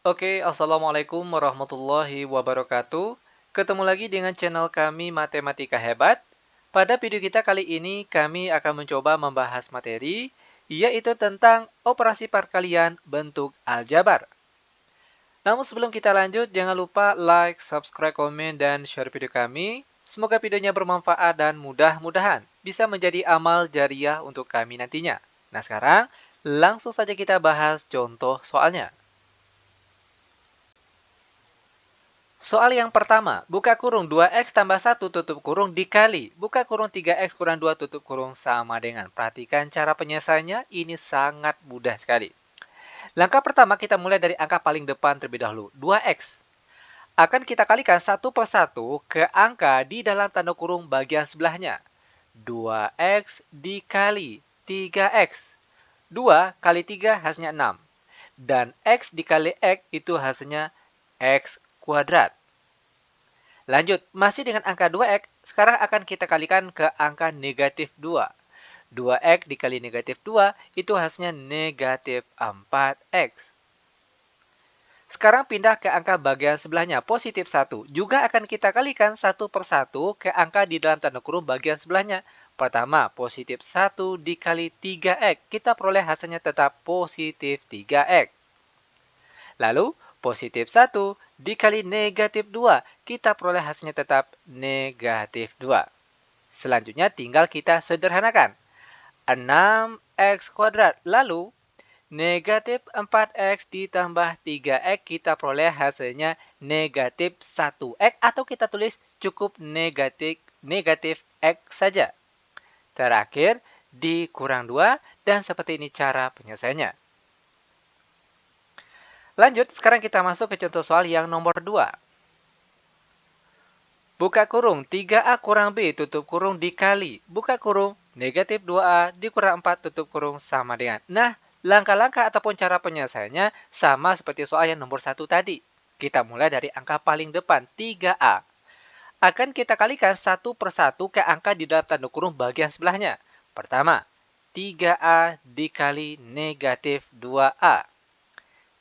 Oke, Assalamualaikum warahmatullahi wabarakatuh. Ketemu lagi dengan channel kami Matematika Hebat. Pada video kita kali ini, kami akan mencoba membahas materi, yaitu tentang operasi perkalian bentuk aljabar. Namun sebelum kita lanjut, jangan lupa like, subscribe, komen, dan share video kami. Semoga videonya bermanfaat dan mudah-mudahan bisa menjadi amal jariah untuk kami nantinya. Nah sekarang, langsung saja kita bahas contoh soalnya. Soal yang pertama, buka kurung 2x tambah 1 tutup kurung dikali. Buka kurung 3x kurang 2 tutup kurung sama dengan. Perhatikan cara penyelesaiannya, ini sangat mudah sekali. Langkah pertama kita mulai dari angka paling depan terlebih dahulu, 2x. Akan kita kalikan satu per satu ke angka di dalam tanda kurung bagian sebelahnya. 2x dikali 3x. 2 kali 3 hasilnya 6. Dan x dikali x itu hasilnya x kuadrat. Lanjut, masih dengan angka 2x, sekarang akan kita kalikan ke angka negatif 2. 2x dikali negatif 2, itu hasilnya negatif 4x. Sekarang pindah ke angka bagian sebelahnya, positif 1. Juga akan kita kalikan satu per satu ke angka di dalam tanda kurung bagian sebelahnya. Pertama, positif 1 dikali 3x. Kita peroleh hasilnya tetap positif 3x. Lalu, positif 1 dikali negatif 2. Kita peroleh hasilnya tetap negatif 2. Selanjutnya tinggal kita sederhanakan. 6x kuadrat. Lalu, negatif 4x ditambah 3x kita peroleh hasilnya negatif 1x. Atau kita tulis cukup negatif x saja. Terakhir, dikurang 2 dan seperti ini cara penyelesaiannya. Lanjut, sekarang kita masuk ke contoh soal yang nomor 2. Buka kurung 3A kurang B tutup kurung dikali. Buka kurung negatif 2A dikurang 4 tutup kurung sama dengan. Nah, langkah-langkah ataupun cara penyelesaiannya sama seperti soal yang nomor 1 tadi. Kita mulai dari angka paling depan, 3A. Akan kita kalikan satu per satu ke angka di dalam tanda kurung bagian sebelahnya. Pertama, 3A dikali negatif 2A.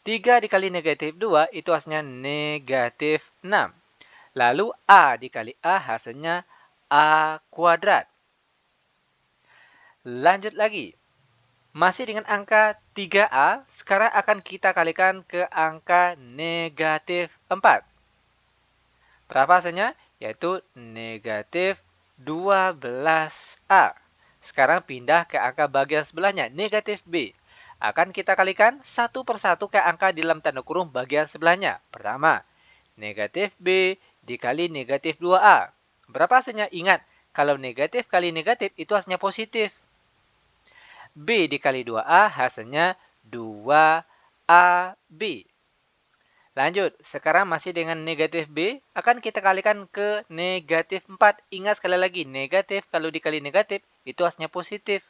3 dikali negatif 2 itu hasilnya negatif 6. Lalu A dikali A hasilnya A kuadrat. Lanjut lagi. Masih dengan angka 3A, sekarang akan kita kalikan ke angka negatif 4. Berapa hasilnya? Yaitu negatif 12A. Sekarang pindah ke angka bagian sebelahnya, negatif B. Akan kita kalikan satu per satu ke angka di dalam tanda kurung bagian sebelahnya. Pertama, negatif B dikali negatif 2A. Berapa hasilnya? Ingat, kalau negatif kali negatif itu hasilnya positif. B dikali 2A hasilnya 2AB. Lanjut, sekarang masih dengan negatif B, akan kita kalikan ke negatif 4. Ingat sekali lagi, negatif kalau dikali negatif itu hasilnya positif.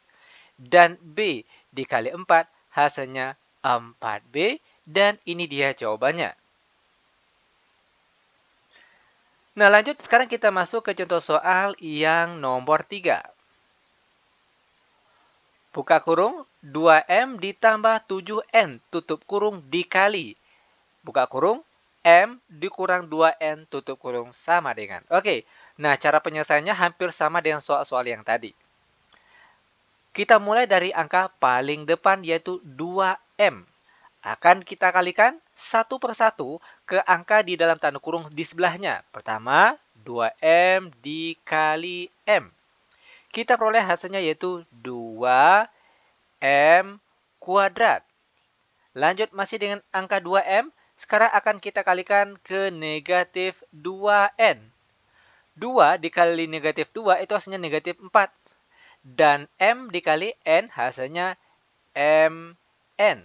Dan B dikali 4 hasilnya 4B, dan ini dia jawabannya. Nah, lanjut sekarang kita masuk ke contoh soal yang nomor 3. Buka kurung 2M ditambah 7N tutup kurung dikali. Buka kurung M dikurang 2N tutup kurung sama dengan. Oke, nah cara penyelesaiannya hampir sama dengan soal-soal yang tadi. Kita mulai dari angka paling depan yaitu 2M. Akan kita kalikan satu per satu ke angka di dalam tanda kurung di sebelahnya. Pertama, 2M dikali M. Kita peroleh hasilnya yaitu 2M kuadrat. Lanjut masih dengan angka 2M. Sekarang akan kita kalikan ke negatif 2N. 2 dikali negatif 2 itu hasilnya negatif 4. Dan M dikali N hasilnya MN.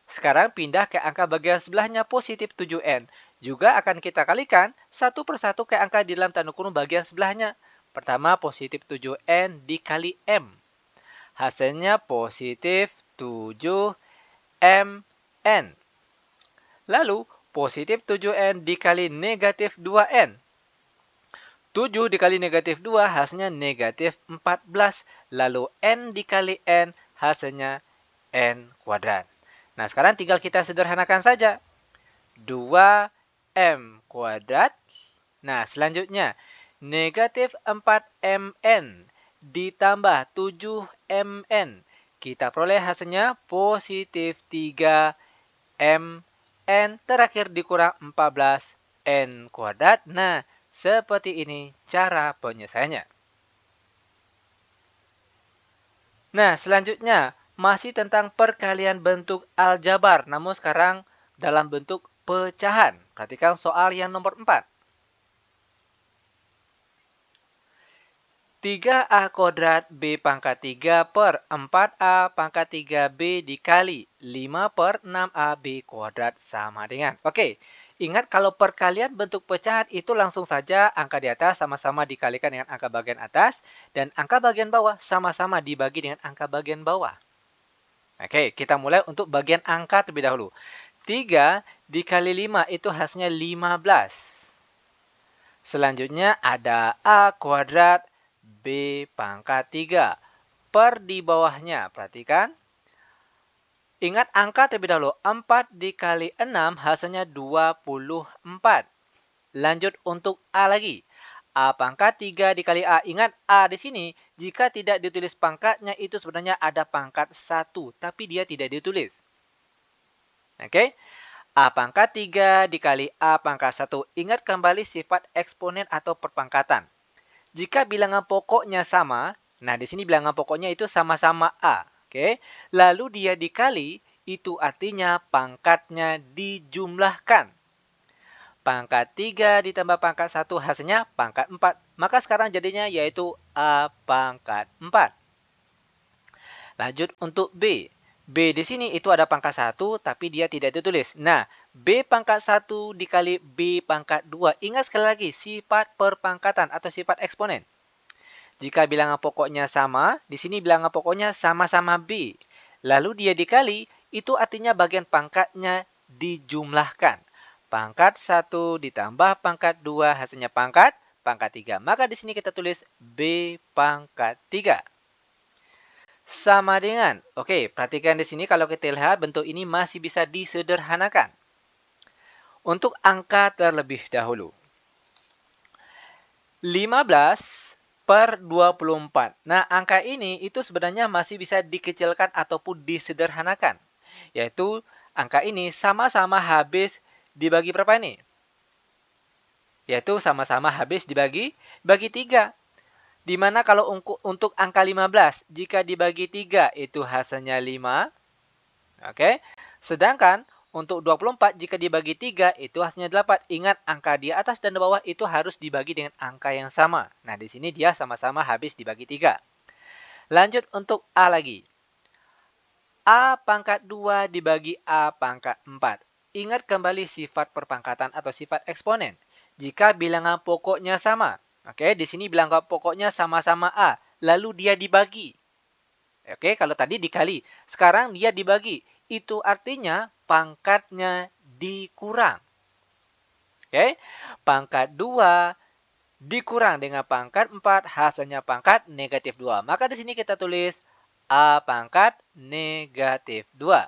Sekarang pindah ke angka bagian sebelahnya positif 7N. Juga akan kita kalikan satu per satu ke angka di dalam tanda kurung bagian sebelahnya. Pertama positif 7N dikali M. Hasilnya positif 7MN. Lalu positif 7N dikali negatif 2N. 7 dikali negatif 2 hasilnya negatif 14. Lalu N dikali N hasilnya N kuadrat. Nah, sekarang tinggal kita sederhanakan saja. 2M kuadrat. Nah, selanjutnya, negatif 4MN ditambah 7MN. Kita peroleh hasilnya positif 3MN. Terakhir dikurang 14N kuadrat. Nah, seperti ini cara penyelesaiannya. Nah, selanjutnya masih tentang perkalian bentuk aljabar, namun sekarang dalam bentuk pecahan. Perhatikan soal yang nomor 4. 3A kuadrat B pangkat 3 per 4A pangkat 3B dikali 5 per 6AB kuadrat sama dengan. Oke, ingat kalau perkalian bentuk pecahan itu langsung saja angka di atas sama-sama dikalikan dengan angka bagian atas dan angka bagian bawah sama-sama dibagi dengan angka bagian bawah. Oke, kita mulai untuk bagian angka terlebih dahulu. 3 dikali 5 itu hasilnya 15. Selanjutnya ada A kuadrat B pangkat 3 per di bawahnya. Perhatikan. Ingat angka terlebih dahulu. 4 dikali 6 hasilnya 24. Lanjut untuk A lagi. A pangkat 3 dikali A. Ingat A di sini jika tidak ditulis pangkatnya itu sebenarnya ada pangkat 1. Tapi dia tidak ditulis. Oke. A pangkat 3 dikali A pangkat 1. Ingat kembali sifat eksponen atau perpangkatan. Jika bilangan pokoknya sama, nah di sini bilangan pokoknya itu sama-sama A. Oke. Lalu dia dikali, itu artinya pangkatnya dijumlahkan. Pangkat 3 ditambah pangkat 1 hasilnya pangkat 4. Maka sekarang jadinya yaitu A pangkat 4. Lanjut untuk B. B di sini itu ada pangkat 1 tapi dia tidak ditulis. Nah, B pangkat 1 dikali B pangkat 2. Ingat sekali lagi sifat perpangkatan atau sifat eksponen. Jika bilangan pokoknya sama, di sini bilangan pokoknya sama-sama B. Lalu dia dikali, itu artinya bagian pangkatnya dijumlahkan. Pangkat 1 ditambah pangkat 2 hasilnya pangkat 3. Maka di sini kita tulis B pangkat 3. Sama dengan, oke, perhatikan di sini kalau kita lihat bentuk ini masih bisa disederhanakan. Untuk angka terlebih dahulu. 15 per 24. Nah, angka ini itu sebenarnya masih bisa dikecilkan ataupun disederhanakan. Yaitu angka ini sama-sama habis dibagi berapa ini? Yaitu sama-sama habis dibagi 3. Dimana kalau untuk angka 15, jika dibagi 3 itu hasilnya 5. Oke. Sedangkan untuk 24 jika dibagi 3 itu hasilnya 8. Ingat angka di atas dan di bawah itu harus dibagi dengan angka yang sama. Nah, di sini dia sama-sama habis dibagi 3. Lanjut untuk A lagi. A pangkat 2 dibagi A pangkat 4. Ingat kembali sifat perpangkatan atau sifat eksponen. Jika bilangan pokoknya sama. Oke, di sini bilangan pokoknya sama-sama A. Lalu dia dibagi. Oke, kalau tadi dikali. Sekarang dia dibagi. Itu artinya pangkatnya dikurang. Oke, pangkat 2 dikurang dengan pangkat 4 hasilnya pangkat negatif 2. Maka di sini kita tulis A pangkat negatif 2.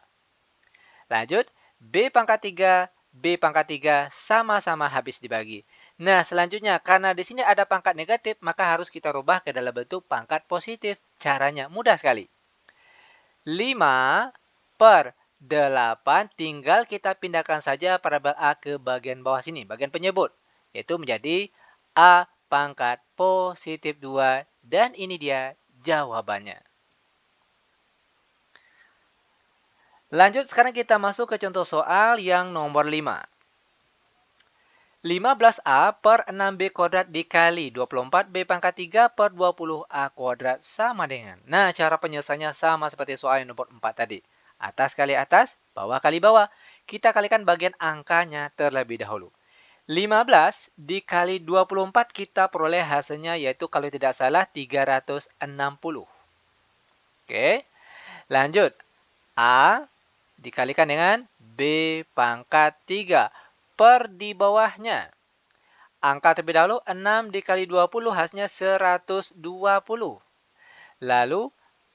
Lanjut, B pangkat 3, B pangkat 3 sama-sama habis dibagi. Nah, selanjutnya karena di sini ada pangkat negatif, maka harus kita rubah ke dalam bentuk pangkat positif. Caranya mudah sekali. 5 per 8 tinggal kita pindahkan saja parabel A ke bagian bawah sini, bagian penyebut. Yaitu menjadi A pangkat positif 2 dan ini dia jawabannya. Lanjut, sekarang kita masuk ke contoh soal yang nomor 5. 15A per 6B kuadrat dikali 24B pangkat 3 per 20A kuadrat sama dengan. Nah, cara penyelesaiannya sama seperti soal yang nomor 4 tadi. Atas kali atas, bawah kali bawah. Kita kalikan bagian angkanya terlebih dahulu. 15 dikali 24 kita peroleh hasilnya yaitu kalau tidak salah 360. Oke, lanjut. A dikalikan dengan B pangkat 3 per di bawahnya. Angka terlebih dahulu 6 dikali 20 hasilnya 120. Lalu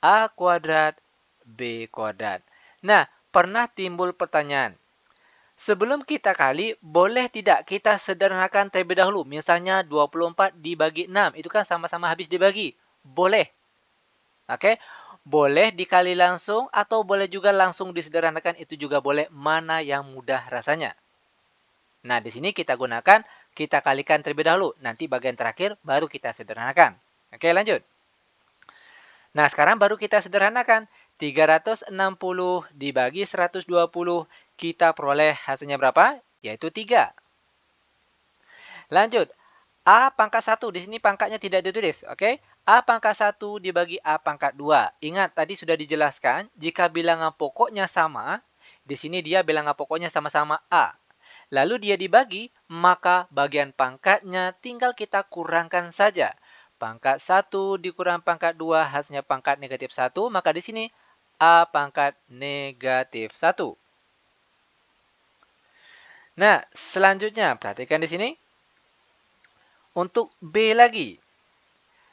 A kuadrat B kuadrat. Nah, pernah timbul pertanyaan, sebelum kita kali, boleh tidak kita sederhanakan terlebih dahulu? Misalnya 24 dibagi 6, itu kan sama-sama habis dibagi. Boleh. Oke? Boleh dikali langsung atau boleh juga langsung disederhanakan, itu juga boleh. Mana yang mudah rasanya. Nah, di sini kita gunakan, kita kalikan terlebih dahulu. Nanti bagian terakhir baru kita sederhanakan. Oke, lanjut. Nah, sekarang baru kita sederhanakan. 360 dibagi 120, kita peroleh hasilnya berapa? Yaitu 3. Lanjut. A pangkat 1, di sini pangkatnya tidak ditulis. Oke? A pangkat 1 dibagi A pangkat 2. Ingat, tadi sudah dijelaskan, jika bilangan pokoknya sama, di sini dia bilangan pokoknya sama-sama A. Lalu dia dibagi, maka bagian pangkatnya tinggal kita kurangkan saja. Pangkat 1 dikurang pangkat 2 hasilnya pangkat negatif 1, maka di sini A pangkat negatif 1. Nah, selanjutnya perhatikan di sini. Untuk B lagi.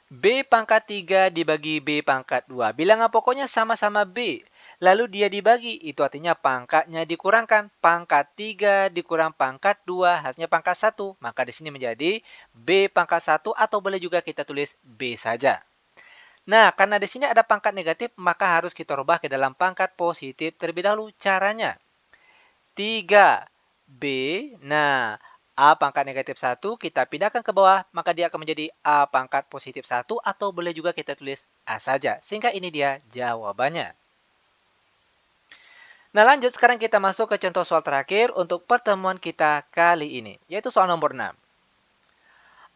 B pangkat 3 dibagi B pangkat 2. Bilangan pokoknya sama-sama B. Lalu dia dibagi, itu artinya pangkatnya dikurangkan. Pangkat 3 dikurang pangkat 2, hasilnya pangkat 1. Maka di sini menjadi B pangkat 1 atau boleh juga kita tulis B saja. Nah, karena di sini ada pangkat negatif, maka harus kita rubah ke dalam pangkat positif terlebih dahulu. Caranya, 3B, nah, A pangkat negatif 1, kita pindahkan ke bawah, maka dia akan menjadi A pangkat positif 1, atau boleh juga kita tulis A saja. Sehingga ini dia jawabannya. Nah, lanjut sekarang kita masuk ke contoh soal terakhir untuk pertemuan kita kali ini, yaitu soal nomor 6.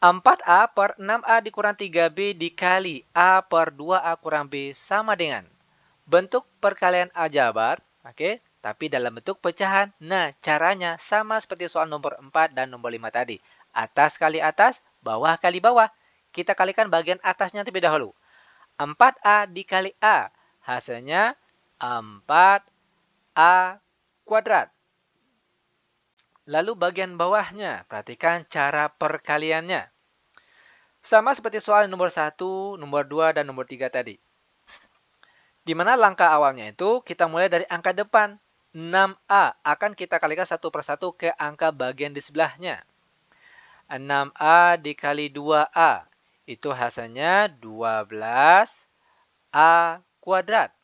4A per 6A dikurang 3B dikali A per 2A kurang B sama dengan bentuk perkalian aljabar, oke, tapi dalam bentuk pecahan. Nah, caranya sama seperti soal nomor 4 dan nomor 5 tadi. Atas kali atas, bawah kali bawah. Kita kalikan bagian atasnya terlebih dahulu. 4A dikali A, hasilnya 4A kuadrat. Lalu bagian bawahnya, perhatikan cara perkaliannya. Sama seperti soal nomor 1, nomor 2, dan nomor 3 tadi. Di mana langkah awalnya itu kita mulai dari angka depan. 6A akan kita kalikan satu persatu ke angka bagian di sebelahnya. 6A dikali 2A. Itu hasilnya 12A kuadrat.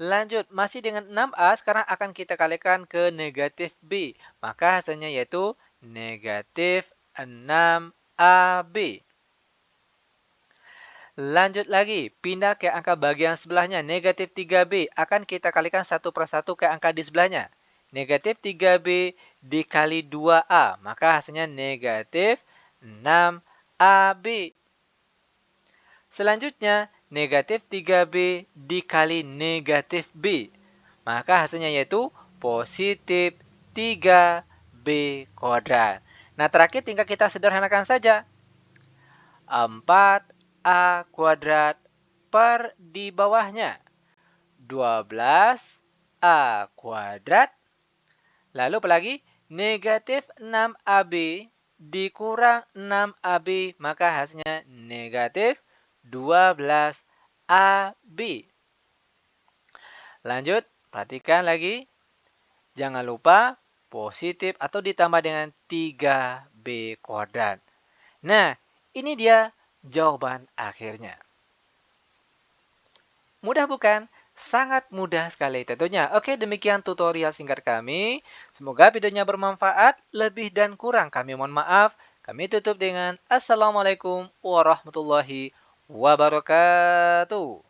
Lanjut, masih dengan 6A, sekarang akan kita kalikan ke negatif B. Maka hasilnya yaitu negatif 6AB. Lanjut lagi, pindah ke angka bagian sebelahnya, negatif 3B. Akan kita kalikan satu persatu ke angka di sebelahnya. Negatif 3B dikali 2A, maka hasilnya negatif 6AB. Selanjutnya, negatif 3B dikali negatif B. Maka hasilnya yaitu positif 3B kuadrat. Nah, terakhir tinggal kita sederhanakan saja. 4A kuadrat per di bawahnya 12A kuadrat. Lalu apa lagi? Negatif 6AB dikurang 6AB, maka hasilnya negatif 12AB. Lanjut, perhatikan lagi. Jangan lupa positif atau ditambah dengan 3B kuadrat. Nah, ini dia jawaban akhirnya. Mudah bukan? Sangat mudah sekali tentunya. Oke, demikian tutorial singkat kami. Semoga videonya bermanfaat. Lebih dan kurang kami mohon maaf. Kami tutup dengan Assalamualaikum warahmatullahi wabarakatuh.